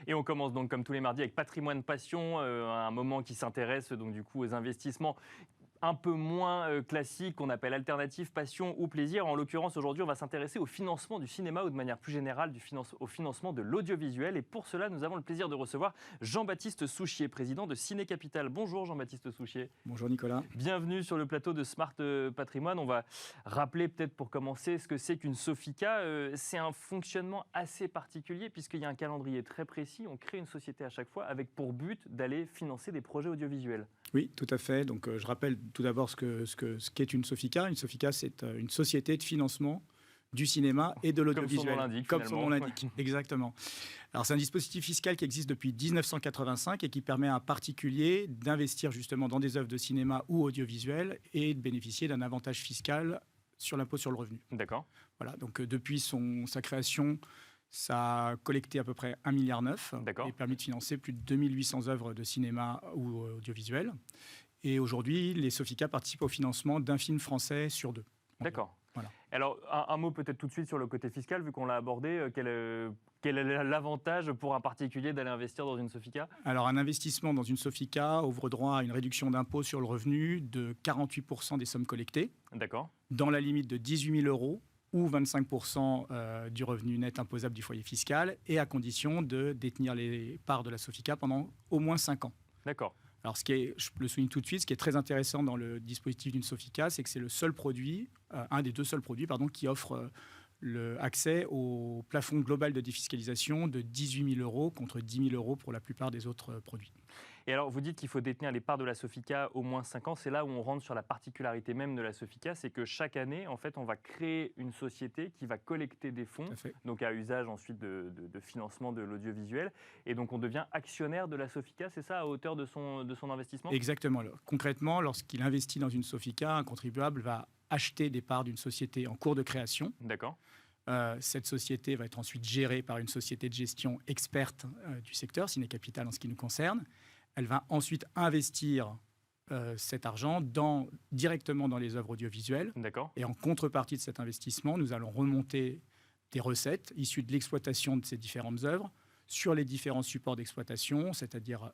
Et on commence donc comme tous les mardis avec Patrimoine Passion, un moment qui s'intéresse donc du coup aux investissements un peu moins classique, qu'on appelle alternative, passion ou plaisir. En l'occurrence, aujourd'hui, on va s'intéresser au financement du cinéma ou de manière plus générale au financement de l'audiovisuel. Et pour cela, nous avons le plaisir de recevoir Jean-Baptiste Souchier, président de Ciné Capital. Bonjour Jean-Baptiste Souchier. Bonjour Nicolas. Bienvenue sur le plateau de Smart Patrimoine. On va rappeler peut-être pour commencer ce que c'est qu'une Sofica. C'est un fonctionnement assez particulier puisqu'il y a un calendrier très précis. On crée une société à chaque fois avec pour but d'aller financer des projets audiovisuels. Oui, tout à fait. Donc, je rappelle tout d'abord ce qu'est une Sofica. Une Sofica, c'est une société de financement du cinéma et de l'audiovisuel. Comme son nom l'indique, exactement. Alors, c'est un dispositif fiscal qui existe depuis 1985 et qui permet à un particulier d'investir justement dans des œuvres de cinéma ou audiovisuel et de bénéficier d'un avantage fiscal sur l'impôt sur le revenu. D'accord. Voilà, donc depuis sa création, ça a collecté à peu près 1,9 milliard et permis de financer plus de 2800 œuvres de cinéma ou audiovisuel. Et aujourd'hui, les Sofica participent au financement d'un film français sur 2. D'accord. Voilà. Alors, un mot peut-être tout de suite sur le côté fiscal, vu qu'on l'a abordé. Quel est l'avantage pour un particulier d'aller investir dans une Sofica ? Alors, un investissement dans une Sofica ouvre droit à une réduction d'impôt sur le revenu de 48% des sommes collectées. D'accord. Dans la limite de 18 000 euros ou 25% du revenu net imposable du foyer fiscal, et à condition de détenir les parts de la Sofica pendant au moins 5 ans. D'accord. Alors, je le souligne tout de suite, ce qui est très intéressant dans le dispositif d'une Sofica, c'est que c'est le seul produit, un des deux seuls produits, qui offre accès au plafond global de défiscalisation de 18 000 euros contre 10 000 euros pour la plupart des autres produits. Et alors, vous dites qu'il faut détenir les parts de la Sofica au moins 5 ans. C'est là où on rentre sur la particularité même de la Sofica, c'est que chaque année, en fait, on va créer une société qui va collecter des fonds, donc à usage ensuite de financement de l'audiovisuel. Et donc, on devient actionnaire de la Sofica, c'est ça, à hauteur de son investissement ? Exactement. Alors, concrètement, lorsqu'il investit dans une Sofica, un contribuable va acheter des parts d'une société en cours de création. D'accord. Cette société va être ensuite gérée par une société de gestion experte du secteur, Ciné Capital en ce qui nous concerne. Elle va ensuite investir cet argent directement dans les œuvres audiovisuelles. D'accord. Et en contrepartie de cet investissement, nous allons remonter des recettes issues de l'exploitation de ces différentes œuvres sur les différents supports d'exploitation, c'est-à-dire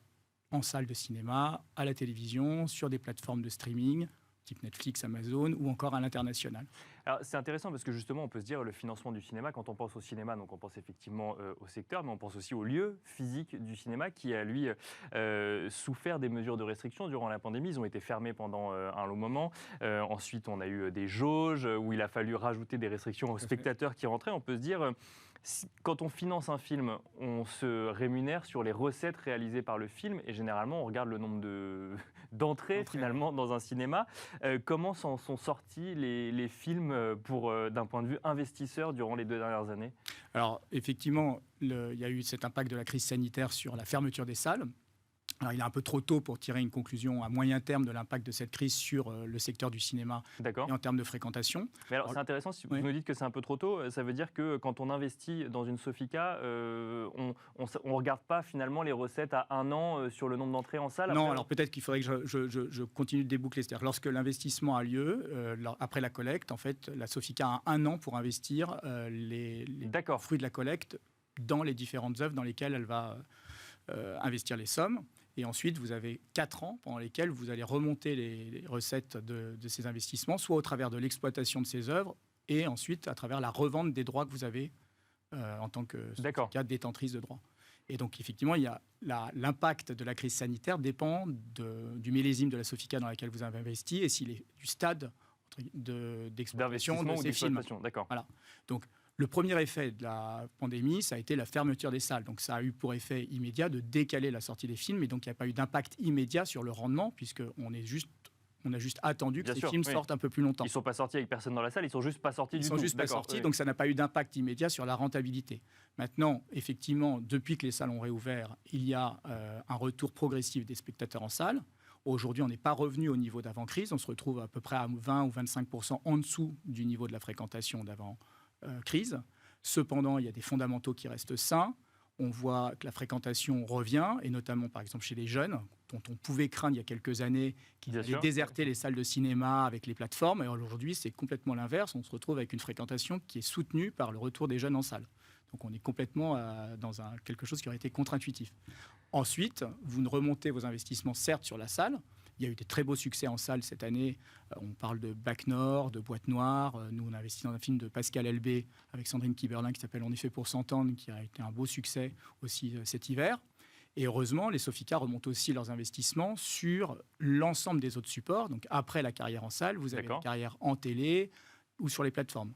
en salle de cinéma, à la télévision, sur des plateformes de streaming, type Netflix, Amazon, ou encore à l'international. Alors, c'est intéressant parce que justement, on peut se dire le financement du cinéma, quand on pense au cinéma, donc on pense effectivement au secteur, mais on pense aussi au lieu physique du cinéma qui a, lui, souffert des mesures de restriction durant la pandémie. Ils ont été fermés pendant un long moment. Ensuite, on a eu des jauges où il a fallu rajouter des restrictions aux spectateurs qui rentraient. On peut se dire... Quand on finance un film, on se rémunère sur les recettes réalisées par le film et généralement, on regarde le nombre d'entrées finalement dans un cinéma. Comment s'en sont sortis les films d'un point de vue investisseur durant les 2 dernières années ? Alors, effectivement, il y a eu cet impact de la crise sanitaire sur la fermeture des salles. Alors, il est un peu trop tôt pour tirer une conclusion à moyen terme de l'impact de cette crise sur le secteur du cinéma et en termes de fréquentation. Mais alors, c'est intéressant, si vous nous dites que c'est un peu trop tôt, ça veut dire que quand on investit dans une Sofica, on ne regarde pas finalement les recettes à 1 an sur le nombre d'entrées en salle. Non, alors peut-être qu'il faudrait que je continue de déboucler. C'est-à-dire lorsque l'investissement a lieu, après la collecte, en fait, la Sofica a 1 an pour investir les fruits de la collecte dans les différentes œuvres dans lesquelles elle va investir les sommes. Et ensuite, vous avez 4 ans pendant lesquels vous allez remonter les recettes de ces investissements, soit au travers de l'exploitation de ces œuvres, et ensuite à travers la revente des droits que vous avez en tant que détentrice de droits. Et donc, effectivement, il y a l'impact de la crise sanitaire dépend du millésime de la Sofica dans laquelle vous avez investi et du stade d'exploitation de ces films. D'accord. Voilà. Donc, le premier effet de la pandémie, ça a été la fermeture des salles. Donc, ça a eu pour effet immédiat de décaler la sortie des films. Et donc, il n'y a pas eu d'impact immédiat sur le rendement, puisqu'on a juste attendu que ces films sortent un peu plus longtemps. Ils ne sont pas sortis avec personne dans la salle, ils ne sont juste pas sortis du tout. Ils ne sont juste pas sortis, donc ça n'a pas eu d'impact immédiat sur la rentabilité. Maintenant, effectivement, depuis que les salles ont réouvert, il y a un retour progressif des spectateurs en salle. Aujourd'hui, on n'est pas revenu au niveau d'avant-crise. On se retrouve à peu près à 20 ou 25% en dessous du niveau de la fréquentation d'avant-crise. Cependant, il y a des fondamentaux qui restent sains. On voit que la fréquentation revient, et notamment, par exemple, chez les jeunes, dont on pouvait craindre il y a quelques années qu'ils allaient déserter les salles de cinéma avec les plateformes. Et aujourd'hui, c'est complètement l'inverse. On se retrouve avec une fréquentation qui est soutenue par le retour des jeunes en salle. Donc on est complètement dans quelque chose qui aurait été contre-intuitif. Ensuite, vous remontez vos investissements, certes, sur la salle. Il y a eu des très beaux succès en salle cette année. On parle de Bac Nord, de Boîte Noire. Nous, on a investi dans un film de Pascal Elbé avec Sandrine Kiberlin qui s'appelle En effet pour s'entendre, qui a été un beau succès aussi cet hiver. Et heureusement, les Sofica remontent aussi leurs investissements sur l'ensemble des autres supports. Donc après la carrière en salle, vous avez la carrière en télé ou sur les plateformes.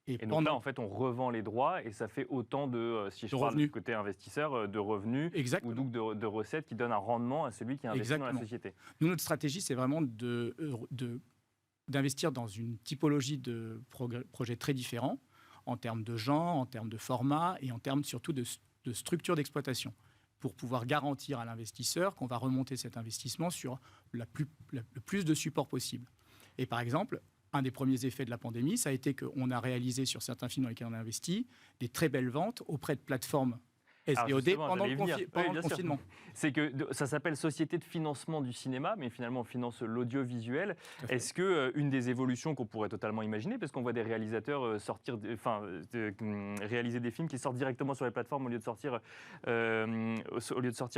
Et donc là, en fait, on revend les droits et ça fait autant de, si je parle du côté investisseur, de revenus ou donc de recettes qui donnent un rendement à celui qui investit dans la société. Nous, notre stratégie, c'est vraiment d'investir dans une typologie de projets très différents en termes de genre, en termes de format et en termes surtout de structure d'exploitation, pour pouvoir garantir à l'investisseur qu'on va remonter cet investissement sur le plus de supports possible. Et par exemple, un des premiers effets de la pandémie, ça a été qu'on a réalisé sur certains films dans lesquels on a investi des très belles ventes auprès de plateformes SVOD pendant le confinement. C'est que ça s'appelle Société de financement du cinéma, mais finalement on finance l'audiovisuel. Est-ce qu'une des évolutions qu'on pourrait totalement imaginer, parce qu'on voit des réalisateurs réaliser des films qui sortent directement sur les plateformes au lieu de sortir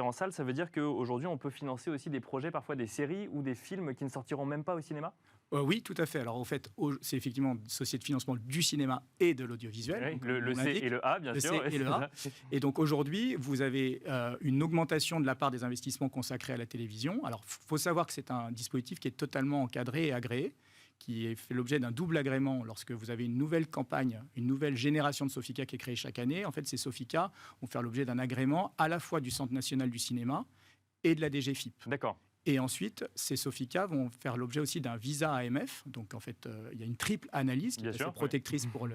en salle, ça veut dire qu'aujourd'hui on peut financer aussi des projets, parfois des séries ou des films qui ne sortiront même pas au cinéma ? Oui, tout à fait. Alors, en fait, c'est effectivement une société de financement du cinéma et de l'audiovisuel. Oui, le C et le A, bien sûr. Le C et le A. Et donc, aujourd'hui, vous avez une augmentation de la part des investissements consacrés à la télévision. Alors, il faut savoir que c'est un dispositif qui est totalement encadré et agréé, qui fait l'objet d'un double agrément lorsque vous avez une nouvelle campagne, une nouvelle génération de Sofica qui est créée chaque année. En fait, ces Sofica vont faire l'objet d'un agrément à la fois du Centre national du cinéma et de la DGFiP. D'accord. Et ensuite, ces Sofica vont faire l'objet aussi d'un visa AMF. Donc, en fait, il y a une triple analyse qui est assez protectrice pour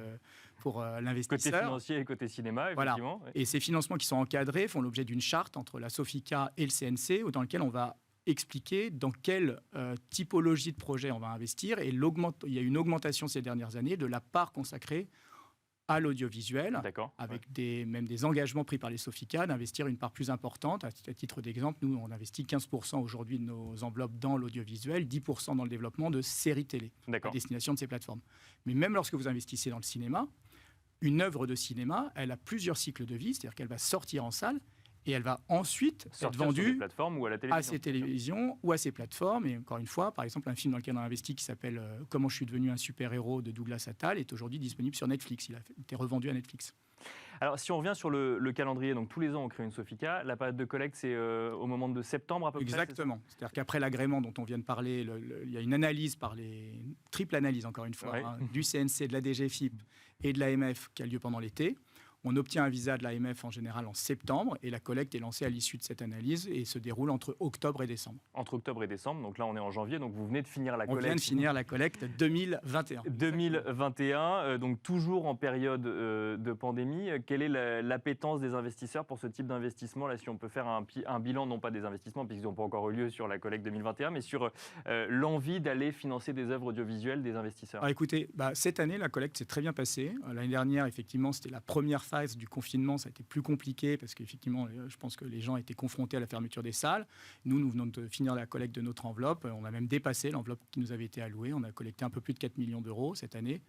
l'investisseur. Côté financier et côté cinéma, effectivement. Voilà. Et ces financements qui sont encadrés font l'objet d'une charte entre la Sofica et le CNC, dans laquelle on va expliquer dans quelle typologie de projet on va investir. Et il y a une augmentation ces dernières années de la part consacrée à l'audiovisuel, avec même des engagements pris par les Sofica d'investir une part plus importante. À titre d'exemple, nous, on investit 15% aujourd'hui de nos enveloppes dans l'audiovisuel, 10% dans le développement de séries télé à destination de ces plateformes. Mais même lorsque vous investissez dans le cinéma, une œuvre de cinéma, elle a plusieurs cycles de vie, c'est-à-dire qu'elle va sortir en salle et elle va ensuite être vendue ou à la télévision, à ces télévisions ou à ces plateformes. Et encore une fois, par exemple, un film dans lequel on a investi qui s'appelle « Comment je suis devenu un super-héros » de Douglas Attal est aujourd'hui disponible sur Netflix. Il a été revendu à Netflix. Alors, si on revient sur le calendrier, donc tous les ans on crée une Sofica, la période de collecte c'est au moment de septembre à peu près. Exactement. C'est-à-dire qu'après l'agrément dont on vient de parler, il y a une analyse triple analyse encore une fois, du CNC, de la DGFiP et de l'AMF qui a lieu pendant l'été. On obtient un visa de l'AMF en général en septembre et la collecte est lancée à l'issue de cette analyse et se déroule entre octobre et décembre. Entre octobre et décembre, donc là on est en janvier, donc vous venez de finir la collecte. On vient de finir la collecte 2021. 2021, donc toujours en période de pandémie. Quelle est l'appétence des investisseurs pour ce type d'investissement ? Là, si on peut faire un bilan, non pas des investissements, puisqu'ils n'ont pas encore eu lieu sur la collecte 2021, mais sur l'envie d'aller financer des œuvres audiovisuelles des investisseurs. Alors écoutez, cette année, la collecte s'est très bien passée. L'année dernière, effectivement, c'était la première phase du confinement, ça a été plus compliqué parce qu'effectivement, je pense que les gens étaient confrontés à la fermeture des salles. Nous venons de finir la collecte de notre enveloppe. On a même dépassé l'enveloppe qui nous avait été allouée. On a collecté un peu plus de 4 millions d'euros cette année.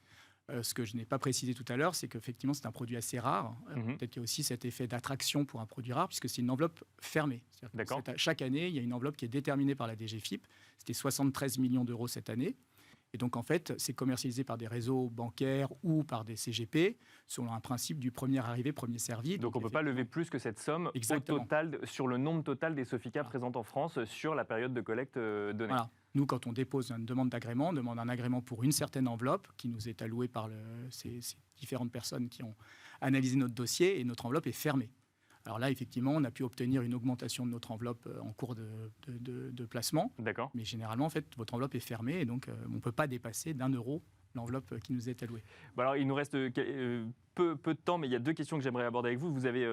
Ce que je n'ai pas précisé tout à l'heure, c'est qu'effectivement, c'est un produit assez rare. Peut-être qu'il y a aussi cet effet d'attraction pour un produit rare, puisque c'est une enveloppe fermée. Chaque année, il y a une enveloppe qui est déterminée par la DGFiP. C'était 73 millions d'euros cette année. Et donc, en fait, c'est commercialisé par des réseaux bancaires ou par des CGP, selon un principe du premier arrivé, premier servi. Donc, on ne peut pas lever plus que cette somme au total, sur le nombre total des Sofica présentes en France sur la période de collecte donnée. Voilà. Nous, quand on dépose une demande d'agrément, on demande un agrément pour une certaine enveloppe qui nous est allouée par ces différentes personnes qui ont analysé notre dossier et notre enveloppe est fermée. Alors là, effectivement, on a pu obtenir une augmentation de notre enveloppe en cours de placement. D'accord. Mais généralement, en fait, votre enveloppe est fermée et donc on ne peut pas dépasser d'1 € l'enveloppe qui nous est allouée. Bon alors, il nous reste peu de temps, mais il y a deux questions que j'aimerais aborder avec vous. Vous avez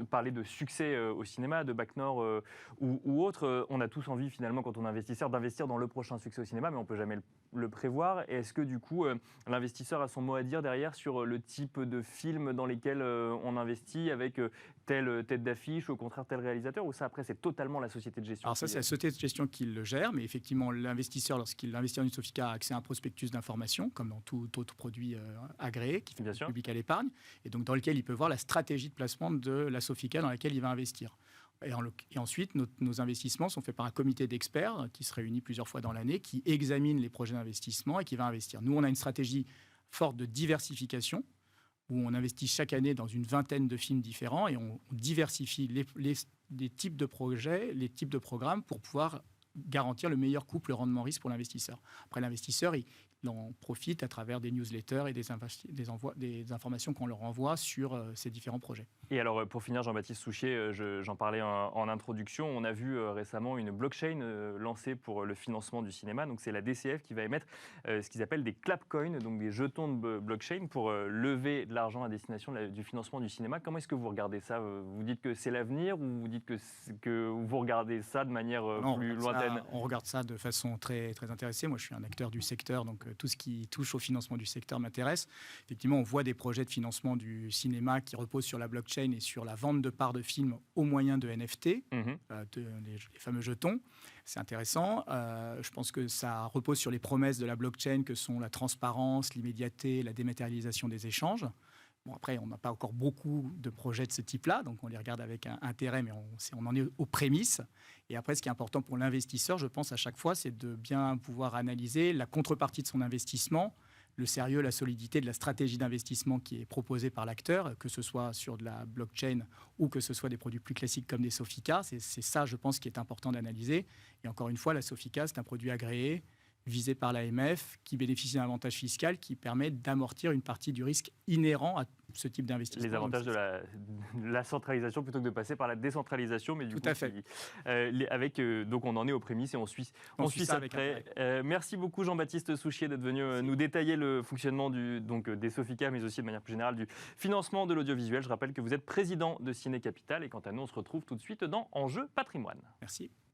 parlé de succès au cinéma, de Bac Nord ou autre. On a tous envie, finalement, quand on est investisseur, d'investir dans le prochain succès au cinéma, mais on ne peut jamais le prévoir. Et est-ce que du coup, l'investisseur a son mot à dire derrière sur le type de film dans lesquels on investit, avec telle tête d'affiche, ou au contraire tel réalisateur, ou ça après c'est totalement la société de gestion? Alors ça, c'est la société de gestion qui le gère, mais effectivement, l'investisseur, lorsqu'il investit dans une Sofica, a accès à un prospectus d'information, comme dans tout autre produit agréé qui fait public à l'épargne, et donc dans lequel il peut voir la stratégie de placement de la Sofica dans laquelle il va investir. Et ensuite, nos investissements sont faits par un comité d'experts qui se réunit plusieurs fois dans l'année, qui examine les projets d'investissement et qui va investir. Nous, on a une stratégie forte de diversification, où on investit chaque année dans une vingtaine de films différents et on diversifie les types de projets, les types de programmes pour pouvoir garantir le meilleur couple rendement-risque pour l'investisseur. Après, l'investisseur, il en profite à travers des newsletters et des informations qu'on leur envoie sur ces différents projets. Et alors, pour finir, Jean-Baptiste Souchier, j'en parlais en introduction, on a vu récemment une blockchain lancée pour le financement du cinéma. Donc, c'est la DCF qui va émettre ce qu'ils appellent des clapcoins, donc des jetons de blockchain pour lever de l'argent à destination du financement du cinéma. Comment est-ce que vous regardez ça? Vous dites que c'est l'avenir, ou vous dites que vous regardez ça de manière plus lointaine? On regarde ça de façon très, très intéressée. Moi, je suis un acteur du secteur, donc tout ce qui touche au financement du secteur m'intéresse. Effectivement, on voit des projets de financement du cinéma qui reposent sur la blockchain et sur la vente de parts de films au moyen de NFT, les fameux jetons. C'est intéressant. Je pense que ça repose sur les promesses de la blockchain que sont la transparence, l'immédiateté, la dématérialisation des échanges. Bon, après, on n'a pas encore beaucoup de projets de ce type-là, donc on les regarde avec intérêt, mais on en est aux prémices. Et après, ce qui est important pour l'investisseur, je pense, à chaque fois, c'est de bien pouvoir analyser la contrepartie de son investissement, le sérieux, la solidité de la stratégie d'investissement qui est proposée par l'acteur, que ce soit sur de la blockchain ou que ce soit des produits plus classiques comme des Sofica. C'est ça, je pense, qui est important d'analyser. Et encore une fois, la Sofica, c'est un produit agréé, visé par l'AMF, qui bénéficie d'un avantage fiscal qui permet d'amortir une partie du risque inhérent à ce type d'investissement. Les avantages de la centralisation plutôt que de passer par la décentralisation. Mais du Tout coup, à fait. Donc on en est aux prémices et on suit ça de près. Merci beaucoup Jean-Baptiste Souchier d'être venu nous détailler le fonctionnement des Sofica, mais aussi de manière plus générale du financement de l'audiovisuel. Je rappelle que vous êtes président de Ciné Capital, et quant à nous, on se retrouve tout de suite dans Enjeux Patrimoine. Merci.